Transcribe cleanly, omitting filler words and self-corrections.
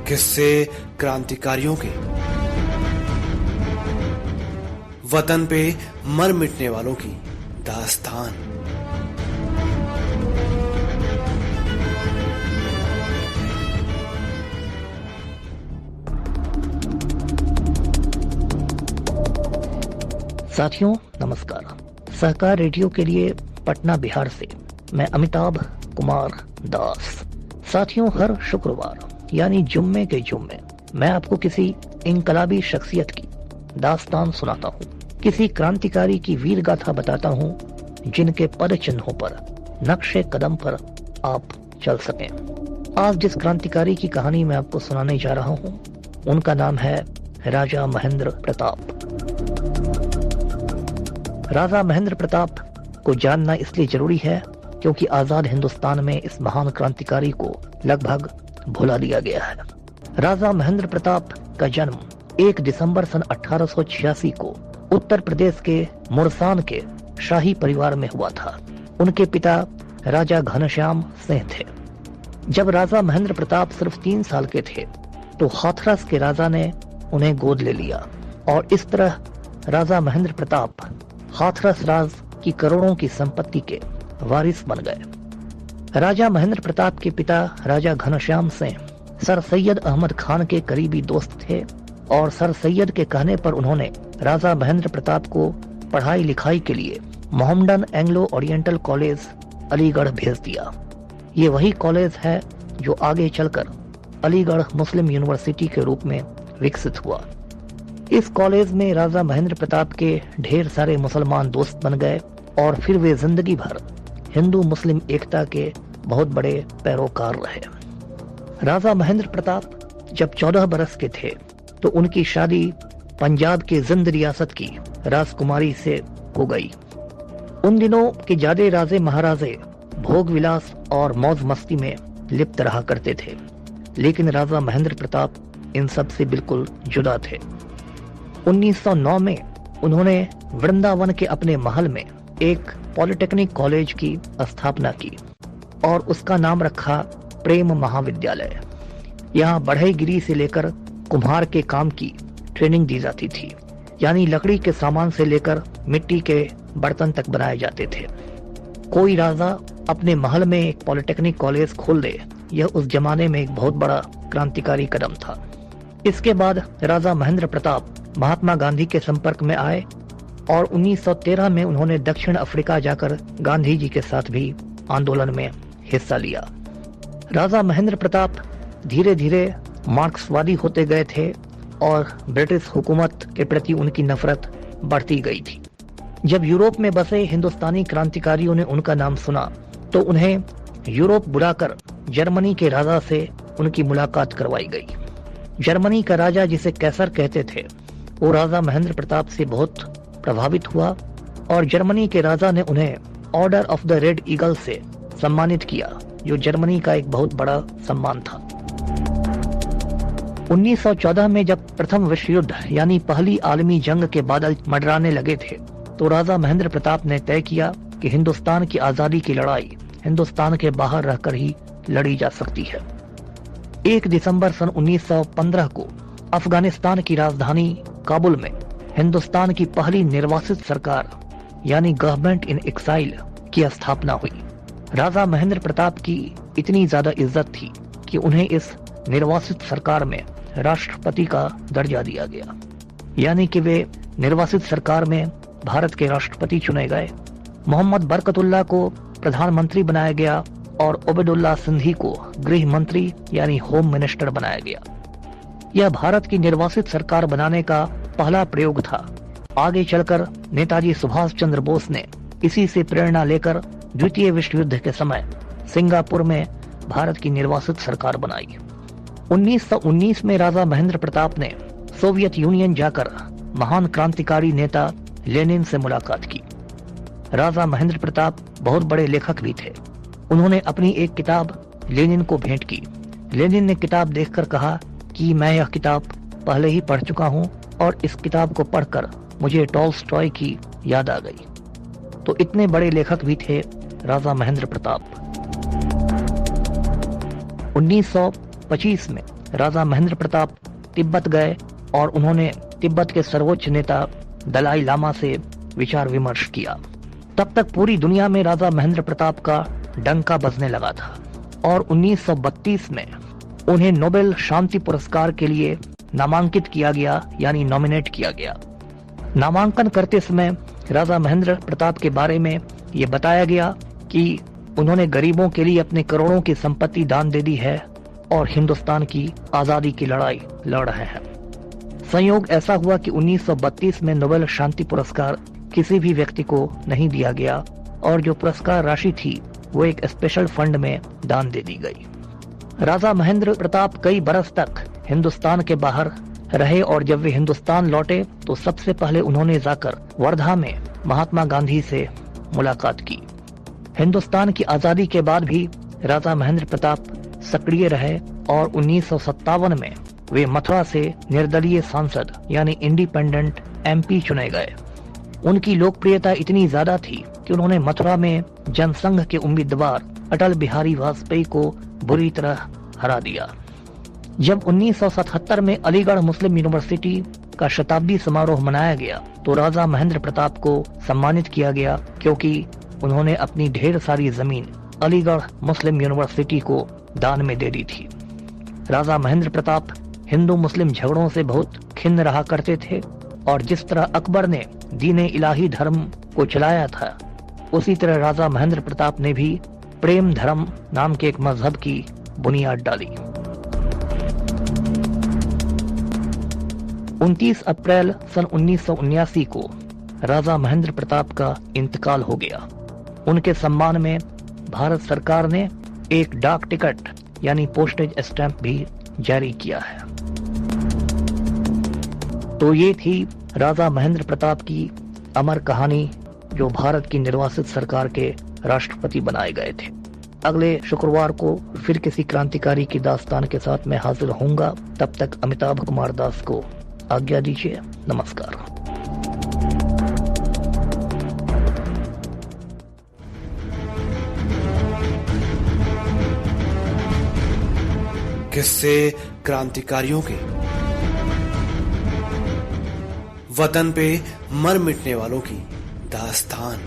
किस्से क्रांतिकारियों के, वतन पे मर मिटने वालों की दास्तान। साथियों नमस्कार। सहकार रेडियो के लिए पटना बिहार से मैं अमिताभ कुमार दास। साथियों, हर शुक्रवार यानी जुम्मे के जुम्मे मैं आपको किसी इनकलाबी शख्सियत की दास्तान सुनाता हूँ, किसी क्रांतिकारी की वीर गाथा बताता हूँ जिनके पद चिन्हों पर, नक्शे कदम पर आप चल सकें। आज जिस क्रांतिकारी की कहानी मैं आपको सुनाने जा रहा हूँ उनका नाम है राजा महेंद्र प्रताप। राजा महेंद्र प्रताप को जानना इसलिए जरूरी है क्योंकि आजाद हिंदुस्तान में इस महान क्रांतिकारी को लगभग भुला दिया गया है। राजा महेंद्र प्रताप का जन्म 1 दिसंबर सन 1886 को उत्तर प्रदेश के मुरसान के शाही परिवार में हुआ था। उनके पिता राजा घनश्याम सिंह थे। जब राजा महेंद्र प्रताप सिर्फ 3 साल के थे तो हाथरस के राजा ने उन्हें गोद ले लिया और इस तरह राजा महेंद्र प्रताप हाथरस राज की करोड़ों की संपत्ति के वारिस बन गए। राजा महेंद्र प्रताप के पिता राजा घनश्याम सिंह सर सैयद अहमद खान के करीबी दोस्त थे और सर सैयद के कहने पर उन्होंने राजा महेंद्र प्रताप को पढ़ाई लिखाई के लिए Mohammedan Anglo oriental college Aligarh भेज दिया। ये वही कॉलेज है जो आगे चलकर अलीगढ़ मुस्लिम यूनिवर्सिटी के रूप में विकसित हुआ। इस कॉलेज में राजा महेंद्र प्रताप के ढेर सारे मुसलमान दोस्त बन गए और फिर वे जिंदगी भर हिंदू मुस्लिम एकता के बहुत बड़े पैरोकार रहे। राजा महेंद्र प्रताप जब 14 बरस के थे तो उनकी शादी पंजाब के जिंद रियासत की राजकुमारी से हो गई। उन दिनों के ज्यादा राजे महाराजे भोग विलास और मौज मस्ती में लिप्त रहा करते थे, लेकिन राजा महेंद्र प्रताप इन सब से बिल्कुल जुदा थे। 1909 में उन्होंने वृंदावन के अपने महल में एक पॉलिटेक्निक कॉलेज की स्थापना की और उसका नाम रखा प्रेम महाविद्यालय। यहाँ बढ़ईगिरी से लेकर कुम्हार के काम की ट्रेनिंग दी जाती थी, यानी लकड़ी के सामान से लेकर मिट्टी के बर्तन तक बनाए जाते थे। कोई राजा अपने महल में एक पॉलिटेक्निक कॉलेज खोल दे, यह उस जमाने में एक बहुत बड़ा क्रांतिकारी कदम था। इसके बाद राजा महेंद्र प्रताप महात्मा गांधी के संपर्क में आए और 1913 में उन्होंने दक्षिण अफ्रीका जाकर गांधी जी के साथ भी आंदोलन में हिस्सा लिया। राजा महेंद्र प्रताप धीरे धीरे मार्क्सवादी होते गए थे और ब्रिटिश हुकूमत के प्रति उनकी नफरत बढ़ती गई थी। जब यूरोप में बसे हिंदुस्तानी क्रांतिकारियों ने उनका नाम सुना तो उन्हें यूरोप बुलाकर जर्मनी के राजा से उनकी मुलाकात करवाई गई। जर्मनी का राजा, जिसे कैसर कहते थे, वो राजा महेंद्र प्रताप से बहुत प्रभावित हुआ और जर्मनी के राजा ने उन्हें order of the red eagle से सम्मानित किया, जो जर्मनी का एक बहुत बड़ा सम्मान था। 1914 में जब प्रथम विश्व युद्ध यानी पहली आलमी जंग के बादल मंडराने लगे थे तो राजा महेंद्र प्रताप ने तय किया कि हिंदुस्तान की आजादी की लड़ाई हिंदुस्तान के बाहर रहकर ही लड़ी जा सकती है। 1 दिसंबर सन 1915 को अफगानिस्तान की राजधानी काबुल में हिंदुस्तान की पहली निर्वासित सरकार यानी गवर्नमेंट इन एक्साइल की स्थापना हुई। राजा महेंद्र प्रताप की इतनी ज्यादा इज्जत थी कि उन्हें इस निर्वासित सरकार में राष्ट्रपति का दर्जा दिया गया, यानी कि वे निर्वासित सरकार में भारत के राष्ट्रपति चुने गए। मोहम्मद बरकतुल्लाह को प्रधानमंत्री बनाया गया और ओबेदुल्ला सिंधी को गृह मंत्री यानी होम मिनिस्टर बनाया गया। यह भारत की निर्वासित सरकार बनाने का पहला प्रयोग था। आगे चलकर नेताजी सुभाष चंद्र बोस ने इसी से प्रेरणा लेकर द्वितीय विश्व युद्ध के समय सिंगापुर में भारत की निर्वासित सरकार बनाई। 1919 में राजा महेंद्र प्रताप ने सोवियत यूनियन जाकर महान क्रांतिकारी नेता लेनिन से मुलाकात की। राजा महेंद्र प्रताप बहुत बड़े लेखक भी थे। उन्होंने अपनी एक किताब लेनिन को भेंट की। लेनिन ने किताब देखकर कहा कि मैं यह किताब पहले ही पढ़ चुका हूँ और इस किताब को पढ़कर मुझे टॉल्स्टॉय की याद आ गई। तो इतने बड़े लेखक भी थे राजा महेंद्र प्रताप। 1925 में राजा महेंद्र प्रताप तिब्बत गए और उन्होंने तिब्बत के सर्वोच्च नेता दलाई लामा से विचार विमर्श किया। तब तक पूरी दुनिया में राजा महेंद्र प्रताप का डंका बजने लगा था और 1932 में उन्हें नोबेल शांति पुरस्कार के लिए नामांकित किया गया, यानी नॉमिनेट किया गया। नामांकन करते समय राजा महेंद्र प्रताप के बारे में ये बताया गया कि उन्होंने गरीबों के लिए अपने करोड़ों की संपत्ति दान दे दी है और हिंदुस्तान की आजादी की लड़ाई लड़ रहे हैं। संयोग ऐसा हुआ कि 1932 में नोबेल शांति पुरस्कार किसी भी व्यक्ति को नहीं दिया गया और जो पुरस्कार राशि थी वो एक स्पेशल फंड में दान दे दी गई। राजा महेंद्र प्रताप कई बरस तक हिंदुस्तान के बाहर रहे और जब वे हिंदुस्तान लौटे तो सबसे पहले उन्होंने जाकर वर्धा में महात्मा गांधी से मुलाकात की। हिंदुस्तान की आजादी के बाद भी राजा महेंद्र प्रताप सक्रिय रहे और 1957 में वे मथुरा से निर्दलीय सांसद यानी इंडिपेंडेंट एमपी चुने गए। उनकी लोकप्रियता इतनी ज्यादा थी कि उन्होंने मथुरा में जनसंघ के उम्मीदवार अटल बिहारी वाजपेयी को बुरी तरह हरा दिया। जब 1977 में अलीगढ़ मुस्लिम यूनिवर्सिटी का शताब्दी समारोह मनाया गया तो राजा महेंद्र प्रताप को सम्मानित किया गया क्योंकि उन्होंने अपनी ढेर सारी जमीन अलीगढ़ मुस्लिम यूनिवर्सिटी को दान में दे दी थी। राजा महेंद्र प्रताप हिंदू मुस्लिम झगड़ों से बहुत खिन्न रहा करते थे और जिस तरह अकबर ने दीन इलाही धर्म को चलाया था उसी तरह राजा महेंद्र प्रताप ने भी प्रेम धर्म नाम के एक मजहब की बुनियाद डाली। 29 अप्रैल सन 1979 को राजा महेंद्र प्रताप का इंतकाल हो गया। उनके सम्मान में भारत सरकार ने एक डाक टिकट यानी पोस्टेज स्टैंप भी जारी किया है। तो ये थी राजा महेंद्र प्रताप की अमर कहानी जो भारत की निर्वासित सरकार के राष्ट्रपति बनाए गए थे। अगले शुक्रवार को फिर किसी क्रांतिकारी की दास्तान के साथ मैं हाजिर होऊंगा। तब तक अमिताभ कुमार दास को आज्ञा दीजिए। नमस्कार। किस्से क्रांतिकारियों के, वतन पे मर मिटने वालों की दास्तान।